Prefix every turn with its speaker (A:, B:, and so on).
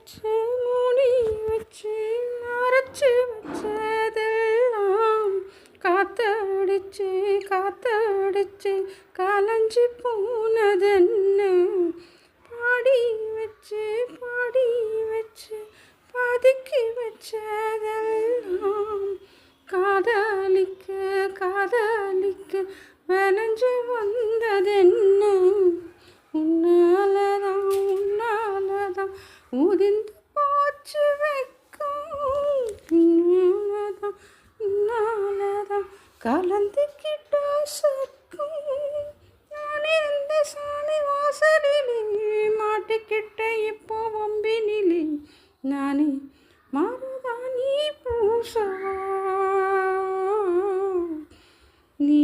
A: வச்சு மூடி வச்சு மறைச்சு வச்சதெல்லாம் காத்தடிச்சு காத்தடிச்சு கலைஞ்சு போனதென்ன பாடி வச்சு பதுக்கி வச்சதெல்லாம் காதலிக்க காதலிக்க விளைஞ்சு வந்ததென்ன உன்னாலதான் உதிர்ந்து போச்சு வெக்கம் உன்னாலதான் கலந்துக்கிட்ட சொர்க்கம் நான் இருந்த சாமி வாசலிலே மாட்டிக்கிட்ட இப்போ வம்பினிலே நானே மருதாணி பூசவா நீ